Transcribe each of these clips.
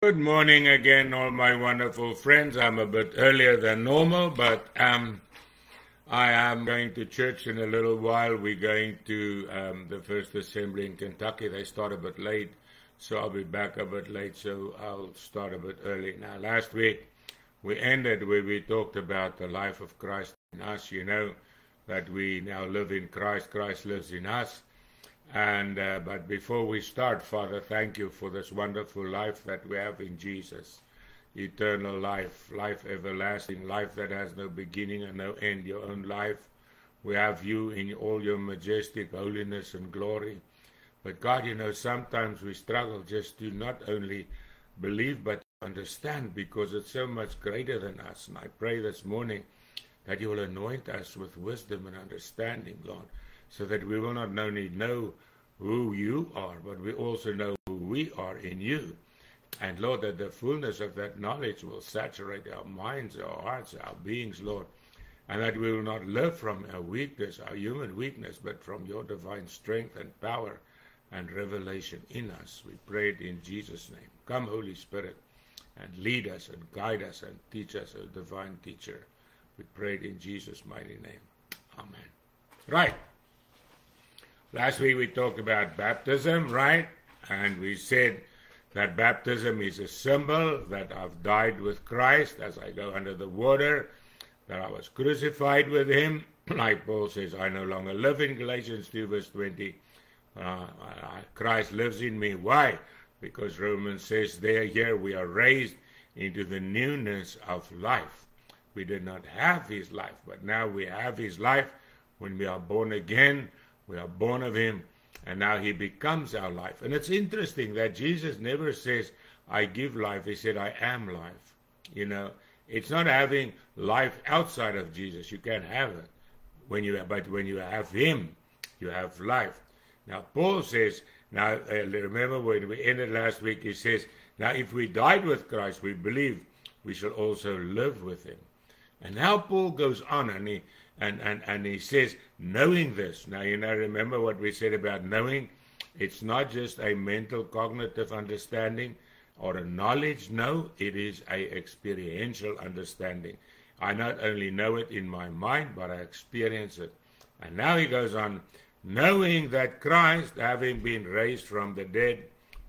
Good morning again, all my wonderful friends. I'm a bit earlier than normal, but I am going to church in a little while. We're going to the First Assembly in Kentucky. They start a bit late, so I'll be back a bit late, so I'll start a bit early. Now, last week we ended where we talked about the life of Christ in us. You know that we now live in Christ. Christ lives in us. And but before we start, Father, thank you for this wonderful life that we have in Jesus. Eternal life, life everlasting, life that has no beginning and no end, your own life. We have you in all your majestic holiness and glory. But God, you know, sometimes we struggle just to not only believe but to understand, because it's so much greater than us. And I pray this morning that you will anoint us with wisdom and understanding, Lord, so that we will not only know who you are, but we also know who we are in you. And Lord, that the fullness of that knowledge will saturate our minds, our hearts, our beings, Lord, and that we will not live from our weakness, our human weakness, but from your divine strength and power and revelation in us. We pray it in Jesus' name. Come, Holy Spirit, and lead us and guide us and teach us, a divine teacher. We pray it in Jesus' mighty name. Amen. Right. Last week we talked about baptism, right? And we said that baptism is a symbol that I've died with Christ as I go under the water, that I was crucified with him. Like Paul says, I no longer live in Galatians 2 verse 20. Christ lives in me. Why? Because Romans says here we are raised into the newness of life. We did not have his life, but now we have his life when we are born again. We are born of him, and now he becomes our life. And it's interesting that Jesus never says, I give life. He said, I am life. You know, it's not having life outside of Jesus. You can't have it. But when you have him, you have life. Now, Paul says, now remember when we ended last week, he says, now if we died with Christ, we believe we shall also live with him. And now Paul goes on and he says, knowing this. Now, you know, remember what we said about knowing. It's not just a mental cognitive understanding or a knowledge. No, it is a experiential understanding. I not only know it in my mind, but I experience it. And now he goes on, knowing that Christ, having been raised from the dead,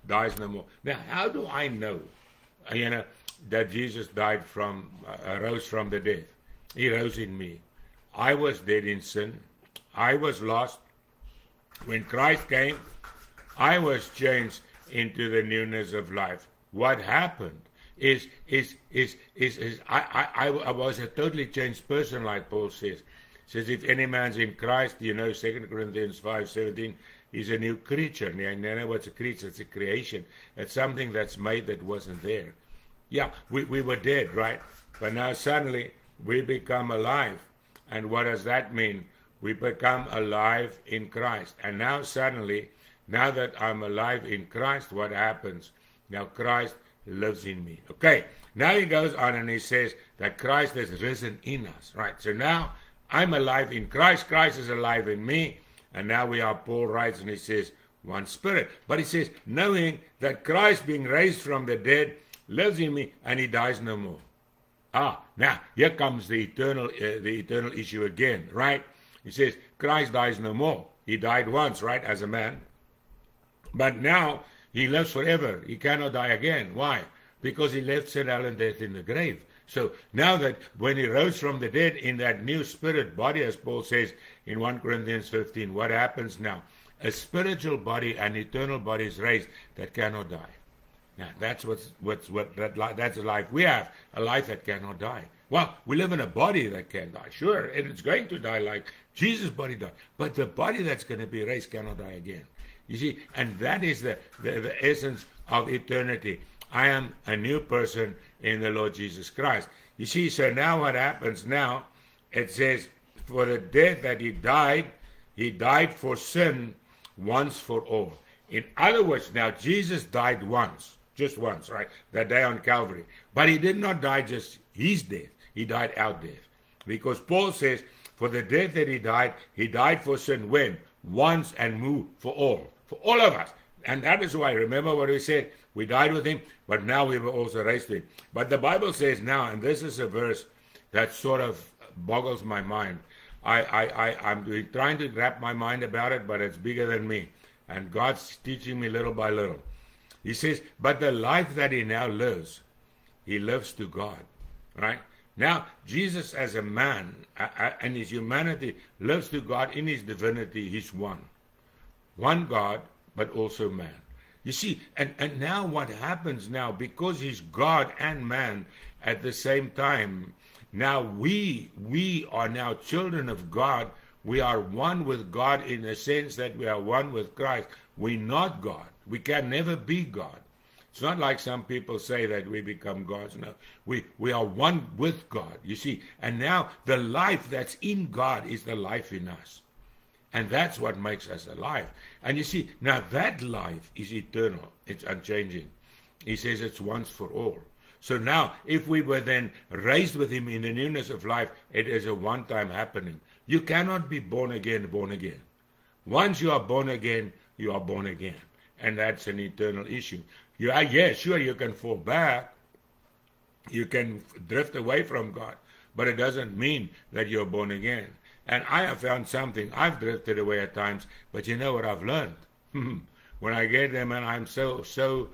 dies no more. Now, how do I know, you know, that Jesus rose from the dead? He rose in me. I was dead in sin. I was lost. When Christ came, I was changed into the newness of life. What happened is I was a totally changed person, like Paul says. He says, if any man's in Christ, you know, 2 Corinthians 5:17, he's a new creature. And you know what's a creature? It's a creation. It's something that's made that wasn't there. Yeah, we were dead, right? But now suddenly we become alive. And what does that mean? We become alive in Christ. And now suddenly, now that I'm alive in Christ, what happens? Now Christ lives in me. Okay, now he goes on and he says that Christ has risen in us. Right, so now I'm alive in Christ. Christ is alive in me. And now we are, Paul writes and he says, one spirit. But he says, knowing that Christ being raised from the dead lives in me and he dies no more. Now, here comes the eternal issue again, right? He says, Christ dies no more. He died once, right, as a man. But now, he lives forever. He cannot die again. Why? Because he left sin, hell, and death in the grave. So, now that when he rose from the dead in that new spirit body, as Paul says in 1 Corinthians 15, what happens now? A spiritual body, an eternal body is raised that cannot die. Now, that's that's a life we have, a life that cannot die. Well, we live in a body that can die, sure, and it's going to die like Jesus' body died. But the body that's going to be raised cannot die again. You see, and that is the essence of eternity. I am a new person in the Lord Jesus Christ. You see, so now what happens now, it says, for the death that he died for sin once for all. In other words, now Jesus died once. Just once, right? That day on Calvary. But he did not die just his death. He died our death. Because Paul says, for the death that he died for sin when? Once and for all. For all of us. And that is why, remember what we said, we died with him, but now we were also raised with him. But the Bible says now, and this is a verse that sort of boggles my mind. I'm trying to wrap my mind about it, but it's bigger than me. And God's teaching me little by little. He says, but the life that he now lives, he lives to God, right? Now, Jesus as a man and his humanity lives to God. In his divinity, he's one. One God, but also man. You see, and now what happens now, because he's God and man at the same time, now we are now children of God. We are one with God in the sense that we are one with Christ. We're not God. We can never be God. It's not like some people say that we become gods. No, we are one with God, you see. And now the life that's in God is the life in us. And that's what makes us alive. And you see, now that life is eternal. It's unchanging. He says it's once for all. So now, if we were then raised with him in the newness of life, it is a one-time happening. You cannot be born again. Once you are born again, you are born again. And that's an eternal issue. Sure, you can fall back. You can drift away from God. But it doesn't mean that you're born again. And I have found something. I've drifted away at times. But you know what I've learned? When I get them and I'm feel so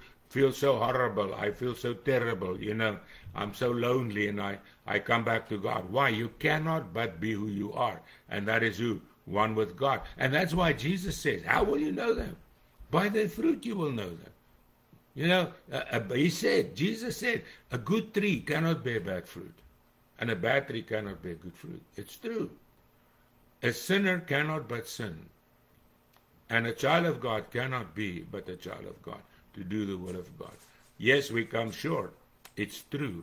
horrible. I feel so terrible. I'm so lonely. And I come back to God. Why? You cannot but be who you are. And that is who? One with God. And that's why Jesus says, how will you know them? By their fruit you will know them. Jesus said, a good tree cannot bear bad fruit, and a bad tree cannot bear good fruit. It's true. A sinner cannot but sin, and a child of God cannot be but a child of God, to do the will of God. Yes, we come short. It's true.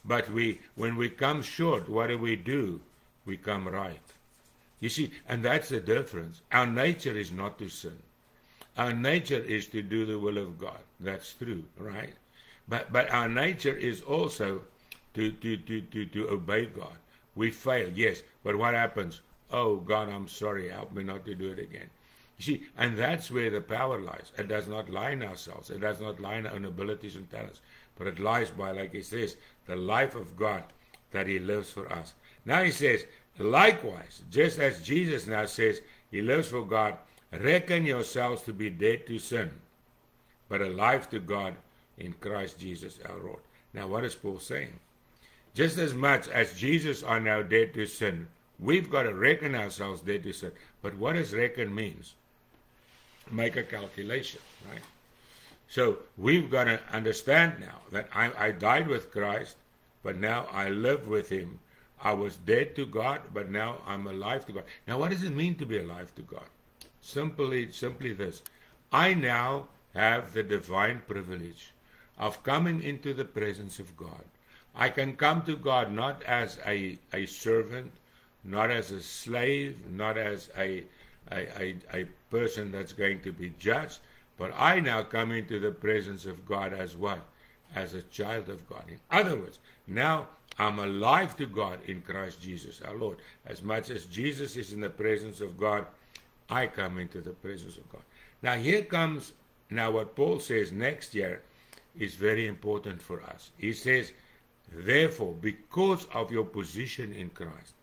But when we come short, what do? We come right. You see, and that's the difference. Our nature is not to sin. Our nature is to do the will of God. That's true, right? But our nature is also to obey God. We fail, yes. But what happens? Oh, God, I'm sorry. Help me not to do it again. You see, and that's where the power lies. It does not lie in ourselves. It does not lie in our own abilities and talents. But it lies by, like he says, the life of God that he lives for us. Now he says, likewise, just as Jesus now says he lives for God, reckon yourselves to be dead to sin, but alive to God in Christ Jesus our Lord. Now what is Paul saying? Just as much as Jesus are now dead to sin, we've got to reckon ourselves dead to sin. But what does reckon means? Make a calculation, right? So we've got to understand now that I died with Christ, but now I live with him. I was dead to God, but now I'm alive to God. Now what does it mean to be alive to God? Simply this. I now have the divine privilege of coming into the presence of God. I can come to God not as a servant, not as a slave, not as a person that's going to be judged, but I now come into the presence of God as what? As a child of God. In other words, now I'm alive to God in Christ Jesus our Lord. As much as Jesus is in the presence of God, I come into the presence of God. Now here comes, what Paul says next year is very important for us. He says, therefore, because of your position in Christ,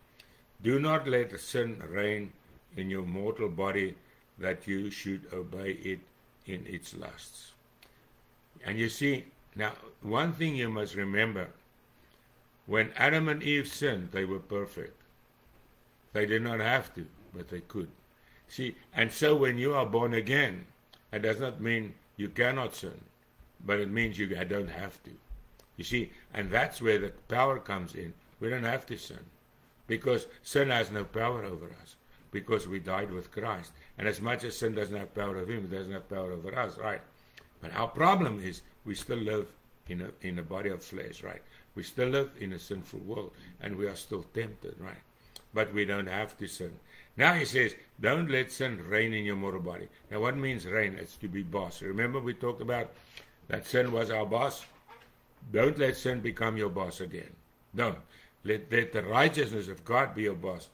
do not let sin reign in your mortal body, that you should obey it in its lusts. And you see, now one thing you must remember, when Adam and Eve sinned, they were perfect. They did not have to, but they could. See, and so when you are born again, it does not mean you cannot sin, but it means you don't have to. You see, and that's where the power comes in. We don't have to sin, because sin has no power over us, because we died with Christ. And as much as sin doesn't have power over him, it doesn't have power over us, right? But our problem is we still live in a body of flesh, right? We still live in a sinful world, and we are still tempted, right? But we don't have to sin. Now he says, don't let sin reign in your mortal body. Now what means reign? It's to be boss. Remember we talked about that sin was our boss? Don't let sin become your boss again. Don't. Let the righteousness of God be your boss.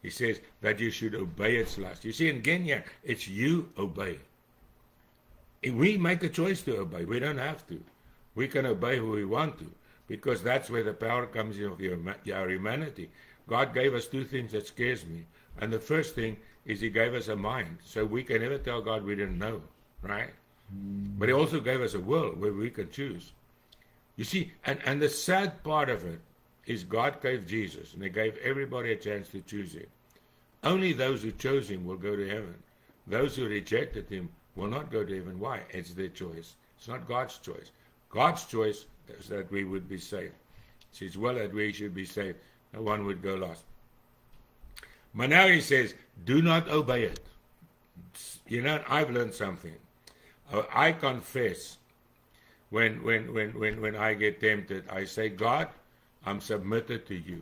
He says that you should obey its lust. You see, again here, it's you obey. We make a choice to obey. We don't have to. We can obey who we want to, because that's where the power comes in of our humanity. God gave us two things that scares me. And the first thing is he gave us a mind. So we can never tell God we didn't know, right? But he also gave us a will where we can choose. You see, and the sad part of it is God gave Jesus, and he gave everybody a chance to choose him. Only those who chose him will go to heaven. Those who rejected him will not go to heaven. Why? It's their choice. It's not God's choice. God's choice is that we would be saved. It's his will that we should be saved. No one would go lost. But now he says, do not obey it. You know, I've learned something. I confess when I get tempted, I say, God, I'm submitted to you.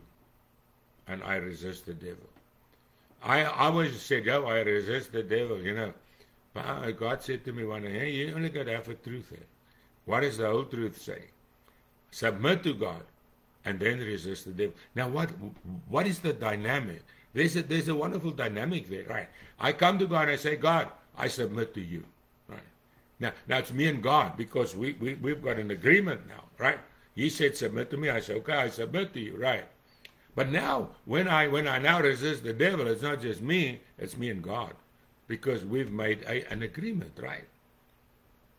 And I resist the devil. I always said, oh, I resist the devil, you know. But God said to me one day, hey, you only got half a truth here. What does the whole truth say? Submit to God and then resist the devil. Now, what is the dynamic? There's a wonderful dynamic there, right? I come to God and I say, God, I submit to you, right? Now it's me and God, because we've got an agreement now, right? He said, submit to me. I said, okay, I submit to you, right? But now, when I now resist the devil, it's not just me, it's me and God, because we've made an agreement, right?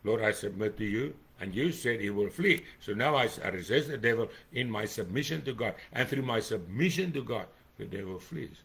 Lord, I submit to you, and you said he will flee. So now I resist the devil in my submission to God, and through my submission to God, the devil flees.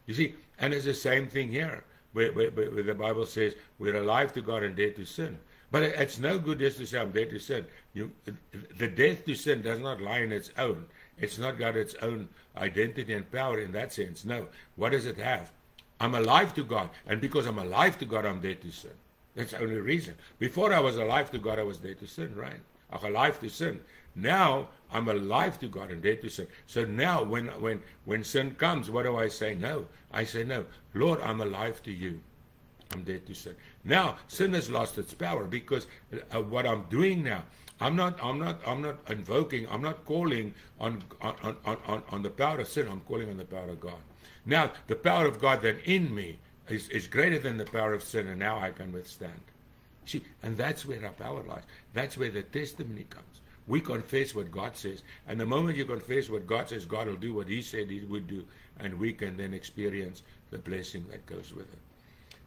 You see, and it's the same thing here, where the Bible says we're alive to God and dead to sin. But it's no good just to say I'm dead to sin. The death to sin does not lie in its own. It's not got its own identity and power in that sense. No. What does it have? I'm alive to God, and because I'm alive to God, I'm dead to sin. That's the only reason. Before I was alive to God, I was dead to sin, right? I'm alive to sin. Now I'm alive to God and dead to sin. So now when sin comes, what do I say? No. I say no. Lord, I'm alive to you. I'm dead to sin. Now sin has lost its power, because what I'm doing now, I'm not invoking, I'm not calling on the power of sin, I'm calling on the power of God. Now the power of God then in me is greater than the power of sin, and now I can withstand. See, and that's where our power lies. That's where the testimony comes. We confess what God says, and the moment you confess what God says, God will do what he said he would do, and we can then experience the blessing that goes with it.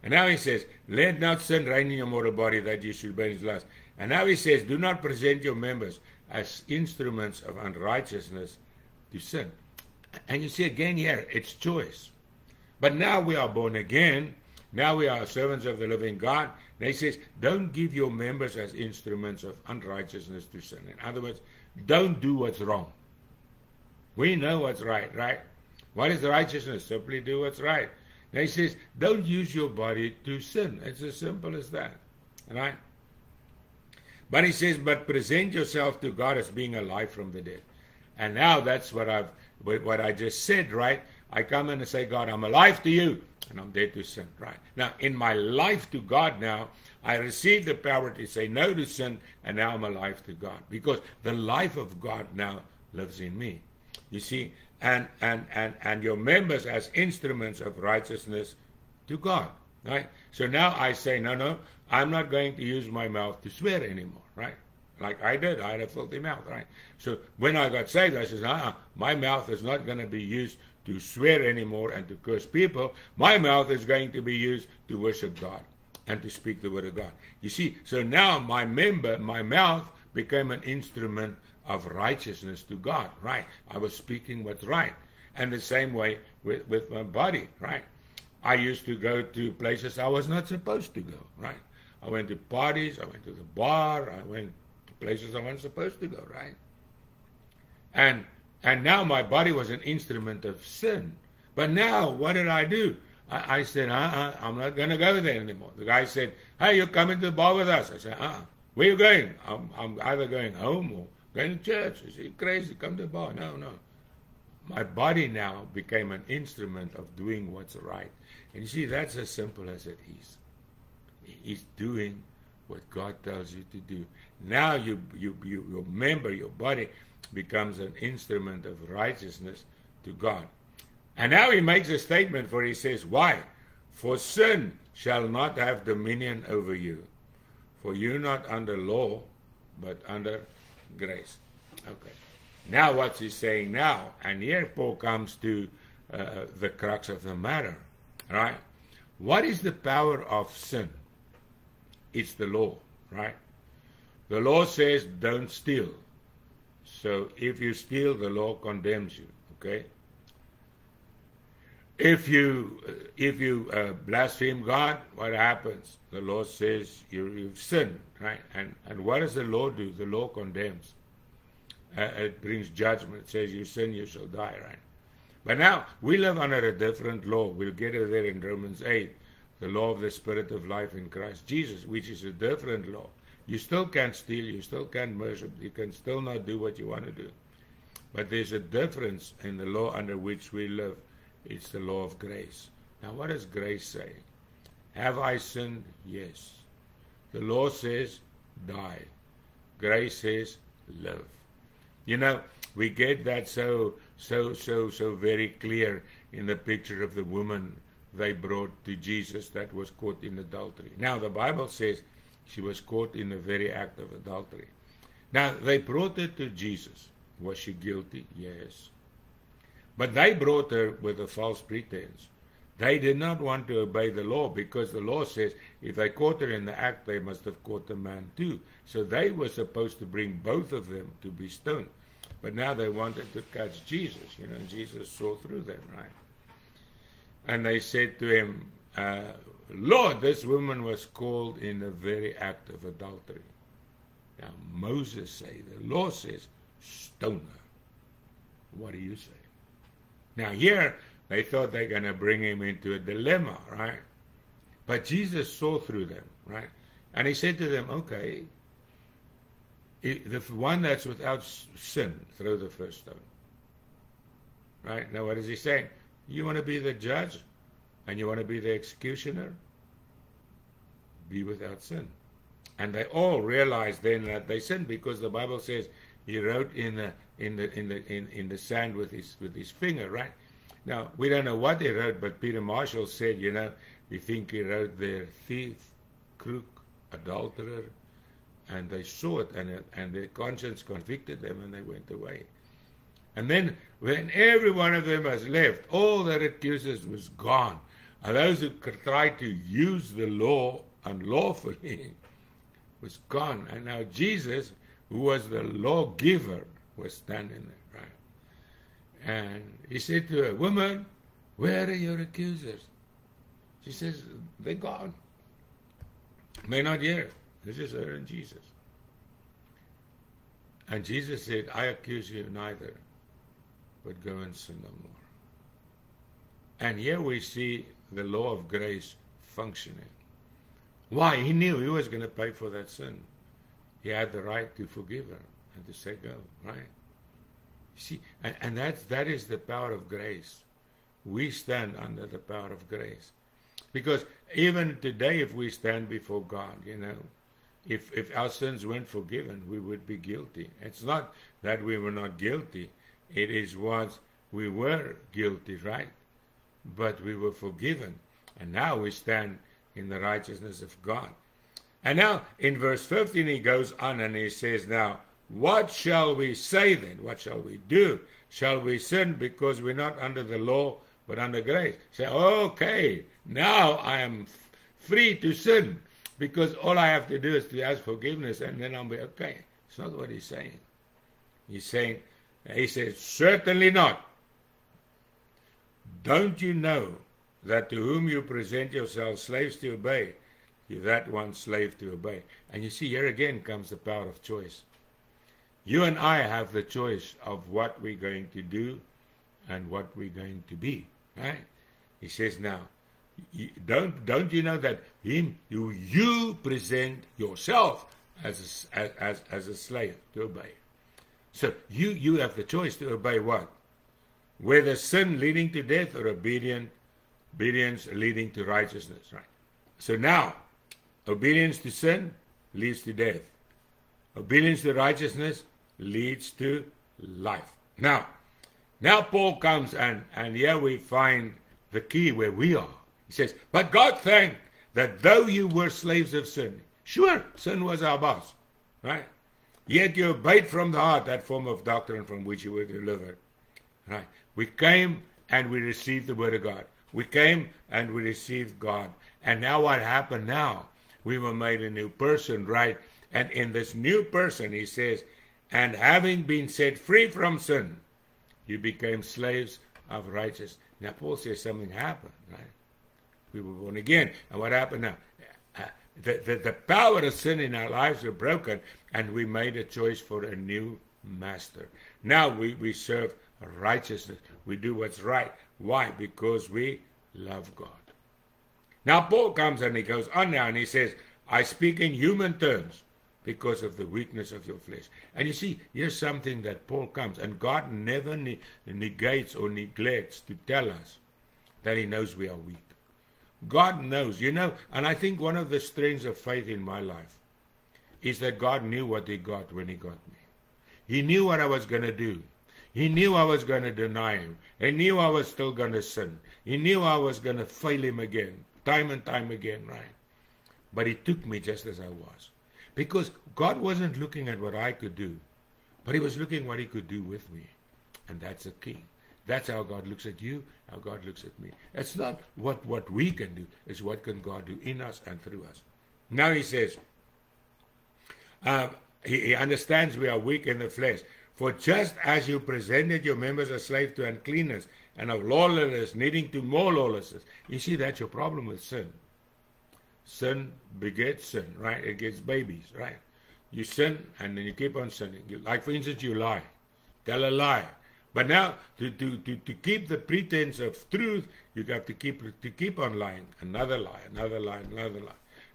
And now he says, let not sin reign in your mortal body, that you should burn his lust. And now he says, do not present your members as instruments of unrighteousness to sin. And you see again here, it's choice. But now we are born again. Now we are servants of the living God. And he says, don't give your members as instruments of unrighteousness to sin. In other words, don't do what's wrong. We know what's right, right? What is righteousness? Simply do what's right. Now he says, don't use your body to sin. It's as simple as that, right? But he says, but present yourself to God as being alive from the dead. And now that's what I just said, right? I come in and say, God, I'm alive to you, and I'm dead to sin, right? Now, in my life to God now, I receive the power to say no to sin, and now I'm alive to God, because the life of God now lives in me. You see, and your members as instruments of righteousness to God, right? So now I say, no, I'm not going to use my mouth to swear anymore, right? Like I did. I had a filthy mouth, right? So when I got saved, I said, my mouth is not going to be used to swear anymore and to curse people. My mouth is going to be used to worship God and to speak the word of God. You see, so now my mouth became an instrument of righteousness to God, right? I was speaking what's right. And the same way with my body, right? I used to go to places I was not supposed to go, right? I went to parties, I went to the bar, I went to places I wasn't supposed to go, right? And now my body was an instrument of sin. But now, what did I do? I said, I'm not going to go there anymore. The guy said, hey, you're coming to the bar with us. I said, where are you going? I'm either going home or going to church. He said, crazy, come to the bar. No. My body now became an instrument of doing what's right. And you see, that's as simple as it is. He's doing what God tells you to do. Now your member, your body, becomes an instrument of righteousness to God. And now he makes a statement, for he says, why? For sin shall not have dominion over you, For you're not under law, but under grace. Okay. Now what's he saying now? And here Paul comes to the crux of the matter. Right? What is the power of sin? It's the law. Right? The law says don't steal. So if you steal, the law condemns you. Okay? If you blaspheme God, what happens? The law says you've sinned, right? And what does the law do? The law condemns. It brings judgment. It says you sin, you shall die, right? But now we live under a different law. We'll get it there in Romans 8, the law of the Spirit of life in Christ Jesus, which is a different law. You still can't steal, you still can't murder, you can still not do what you want to do. But there's a difference in the law under which we live. It's the law of grace. Now, what does grace say? Have I sinned? Yes. The law says, die. Grace says, live. You know, we get that so very clear in the picture of the woman they brought to Jesus that was caught in adultery. Now, the Bible says she was caught in the very act of adultery. Now, they brought her to Jesus. Was she guilty? Yes. But they brought her with a false pretense. They did not want to obey the law because the law says if they caught her in the act, they must have caught the man too. So they were supposed to bring both of them to be stoned. But now they wanted to catch Jesus, and Jesus saw through them, right? And they said to him, Lord, this woman was caught in the very act of adultery. Now Moses says, the law says, stone her. What do you say? Now here, they thought they're going to bring him into a dilemma, right? But Jesus saw through them, right? And he said to them, okay, the one that's without sin, throw the first stone. Right? Now what is he saying? You want to be the judge? And you want to be the executioner? Be without sin. And they all realized then that they sinned because the Bible says he wrote in the sand with his finger, right? Now, we don't know what he wrote, but Peter Marshall said, we think he wrote there, thief, crook, adulterer, and they saw it, and their conscience convicted them, and they went away. And then, when every one of them has left, all their accusers was gone. And those who tried to use the law unlawfully was gone. And now Jesus, who was the lawgiver, was standing there, right? And he said to her, woman, where are your accusers? She says, they're gone. They're not here. This is her and Jesus. And Jesus said, I accuse you neither, but go and sin no more. And here we see the law of grace functioning. Why? He knew he was going to pay for that sin. He had the right to forgive her and to say go, right? See, and that is the power of grace. We stand under the power of grace. Because even today, if we stand before God, if our sins weren't forgiven, we would be guilty. It's not that we were not guilty. It is once we were guilty, right? But we were forgiven. And now we stand in the righteousness of God. And now in verse 15 he goes on and he says, now, what shall we say then? What shall we do? Shall we sin because we're not under the law but under grace? Say, okay, now I am free to sin because all I have to do is to ask forgiveness and then I'll be okay. It's not what he's saying. He says, certainly not. Don't you know that to whom you present yourselves slaves to obey, you're that one slave to obey? And you see, here again comes the power of choice. You and I have the choice of what we're going to do and what we're going to be, right? He says now, don't you know that you present yourself as a slave to obey? So you have the choice to obey what? Whether sin leading to death or obedience leading to righteousness, right? So now, obedience to sin leads to death. Obedience to righteousness leads to life. Now Paul comes and here we find the key where we are. He says, but God thanked that though you were slaves of sin, Sure, sin was our boss, right? Yet you obeyed from the heart that form of doctrine from which you were delivered, right? We came and we received the word of God. We came and we received God. And now what happened now? We were made a new person, right? And in this new person, he says, and having been set free from sin, you became slaves of righteousness. Now Paul says something happened, right? We were born again. And what happened now? The power of sin in our lives were broken, and we made a choice for a new master. Now we serve righteousness. We do what's right. Why? Because we love God. Now Paul comes and he goes on now and he says, I speak in human terms because of the weakness of your flesh. And you see, here's something that Paul comes, and God never negates or neglects to tell us that he knows we are weak. God knows, and I think one of the strengths of faith in my life is that God knew what he got when he got me. He knew what I was going to do. He knew I was going to deny him. He knew I was still going to sin. He knew I was going to fail him again, time and time again, right? But he took me just as I was. Because God wasn't looking at what I could do, but he was looking what he could do with me. And that's the key. That's how God looks at you, how God looks at me. It's not what we can do, it's what can God do in us and through us. Now he says, he understands we are weak in the flesh. For just as you presented your members as slaves to uncleanness and of lawlessness, needing to more lawlessness. You see, that's your problem with sin. Sin begets sin, right? It gets babies, right? You sin and then you keep on sinning. Like, for instance, you lie. Tell a lie. But now, to keep the pretense of truth, you have to keep on lying. Another lie, another lie, another lie.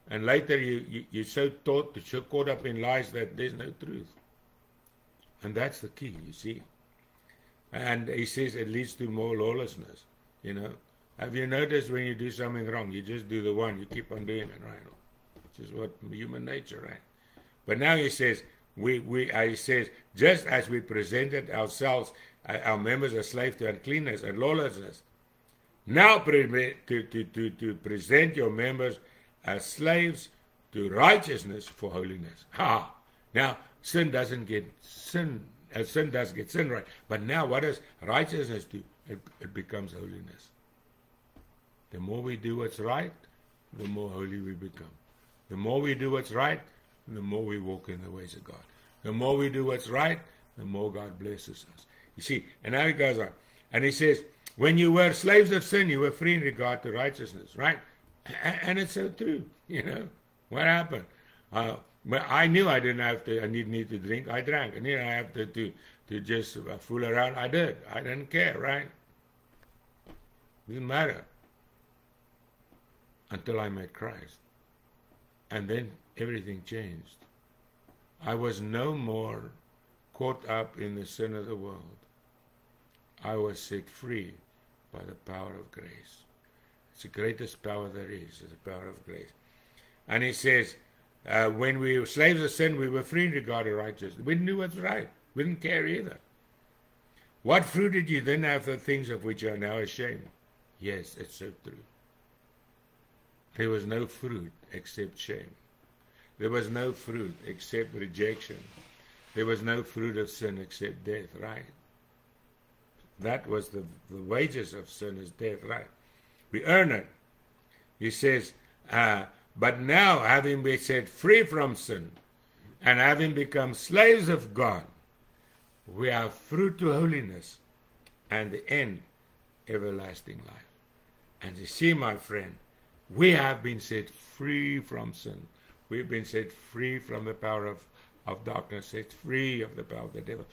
And later you're so caught up in lies that there's no truth. And that's the key, you see. And he says it leads to more lawlessness, Have you noticed when you do something wrong, you just do the one, you keep on doing it, right? Which is what human nature, right? But now he says, he says, just as we presented ourselves, our members as slaves to uncleanness and lawlessness, now to present your members as slaves to righteousness for holiness. Now, sin does get sin right. But now what does righteousness do? It becomes holiness. The more we do what's right, the more holy we become. The more we do what's right, the more we walk in the ways of God. The more we do what's right, the more God blesses us. You see, and now he goes on. And he says, when you were slaves of sin, you were free in regard to righteousness, right? And it's so true, What happened? I knew I didn't need to drink. I drank. I knew I have to just fool around. I did. I didn't care, right? Didn't matter. Until I met Christ. And then everything changed. I was no more caught up in the sin of the world. I was set free by the power of grace. It's the greatest power there is the power of grace. And he says, when we were slaves of sin, we were free in regard to righteousness. We knew what's right. We didn't care either. What fruit did you then have the things of which you are now ashamed? Yes, it's so true. There was no fruit except shame. There was no fruit except rejection. There was no fruit of sin except death, right? That was the wages of sin is death, right? We earn it. He says, but now, having been set free from sin and having become slaves of God, we have fruit to holiness and the end, everlasting life. And you see, my friend, we have been set free from sin. We've been set free from the power of darkness, set free of the power of the devil.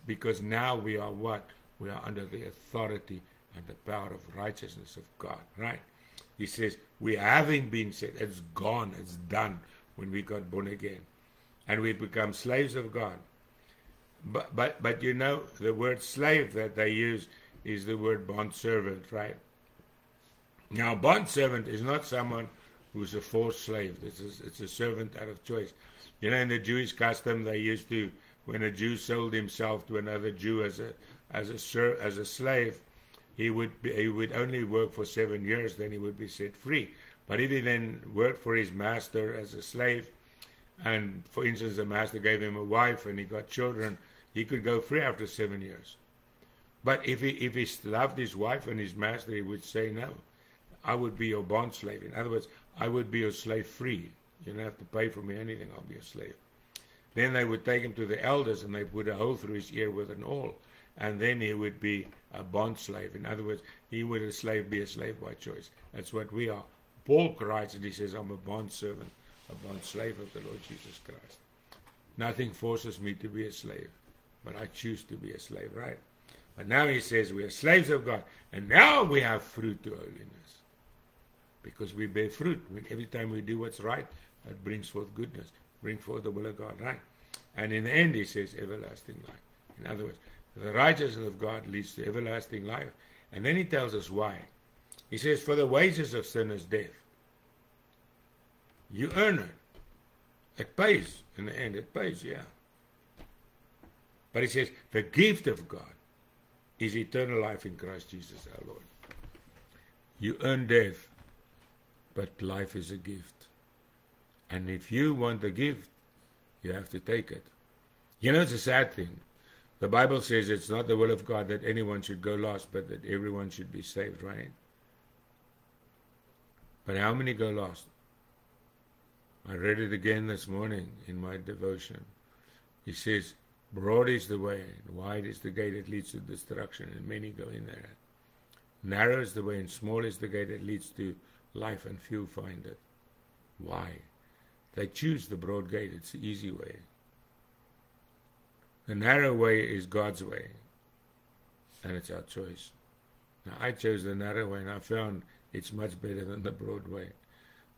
Because now we are what? We are under the authority and the power of righteousness of God, right? He says, we having been set, it's gone, it's done when we got born again. And we become slaves of God. But the word slave that they use is the word bondservant, right? Now, bondservant is not someone who's a forced slave. It's a servant out of choice. In the Jewish custom, they used to, when a Jew sold himself to another Jew as a slave, he would only work for 7 years, then he would be set free. But if he then worked for his master as a slave, and for instance, the master gave him a wife and he got children, he could go free after 7 years. But if he loved his wife and his master, he would say, no, I would be your bond slave. In other words, I would be your slave free. You don't have to pay for me anything, I'll be a slave. Then they would take him to the elders and they put a hole through his ear with an awl. And then he would be a bond slave. In other words, he would be a slave by choice. That's what we are. Paul writes and he says, I'm a bond servant, a bond slave of the Lord Jesus Christ. Nothing forces me to be a slave, but I choose to be a slave, right? But now he says we are slaves of God. And now we have fruit to holiness. Because we bear fruit. Every time we do what's right, it brings forth goodness. Bring forth the will of God, right? And in the end, he says, everlasting life. In other words, the righteousness of God leads to everlasting life. And then he tells us why. He says, for the wages of sin is death. You earn it. It pays. In the end, it pays, yeah. But he says, the gift of God is eternal life in Christ Jesus our Lord. You earn death, but life is a gift. And if you want the gift, you have to take it. You know, it's a sad thing. The Bible says it's not the will of God that anyone should go lost, but that everyone should be saved, right? But how many go lost? I read it again this morning in my devotion. He says, broad is the way, and wide is the gate that leads to destruction, and many go in there. Narrow is the way, and small is the gate that leads to life, and few find it. Why? They choose the broad gate. It's the easy way. The narrow way is God's way, and it's our choice. Now, I chose the narrow way, and I found it's much better than the broad way.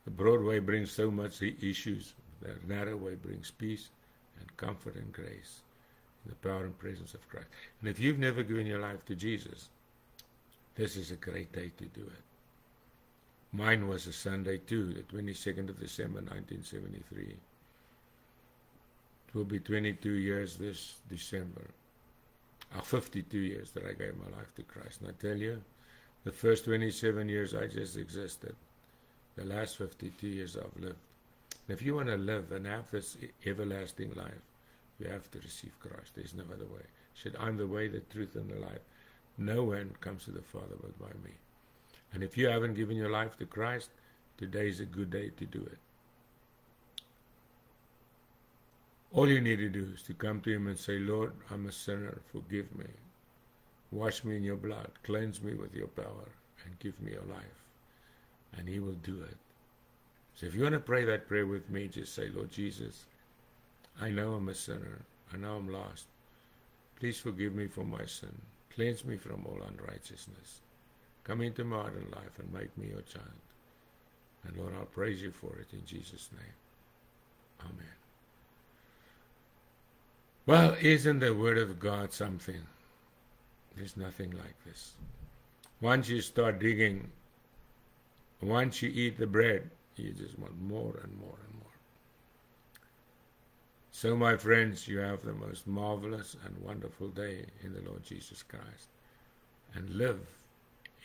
The broad way brings so much issues. The narrow way brings peace and comfort and grace in the power and presence of Christ. And if you've never given your life to Jesus, this is a great day to do it. Mine was a Sunday too, the 22nd of December, 1973. It will be 22 years this December. 52 years that I gave my life to Christ. And I tell you, the first 27 years I just existed. The last 52 years I've lived. And if you want to live and have this everlasting life, you have to receive Christ. There's no other way. He said, I'm the way, the truth, and the life. No one comes to the Father but by me. And if you haven't given your life to Christ, today is a good day to do it. All you need to do is to come to Him and say, Lord, I'm a sinner, forgive me. Wash me in your blood, cleanse me with your power, and give me your life. And He will do it. So if you want to pray that prayer with me, just say, Lord Jesus, I know I'm a sinner. I know I'm lost. Please forgive me for my sin. Cleanse me from all unrighteousness. Come into my heart and life and make me your child. And Lord, I'll praise you for it in Jesus' name. Amen. Well, isn't the Word of God something? There's nothing like this. Once you start digging, once you eat the bread, you just want more and more and more. So, my friends, you have the most marvelous and wonderful day in the Lord Jesus Christ. And live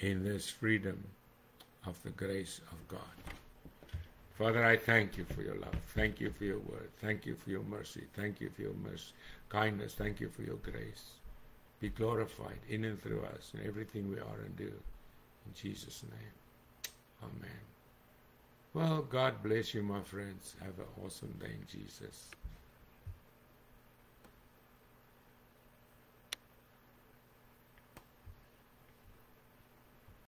in this freedom of the grace of God. Father, I thank you for your love. Thank you for your word. Thank you for your mercy. Thank you for your kindness. Thank you for your grace. Be glorified in and through us in everything we are and do. In Jesus' name. Amen. Well, God bless you, my friends. Have an awesome day in Jesus.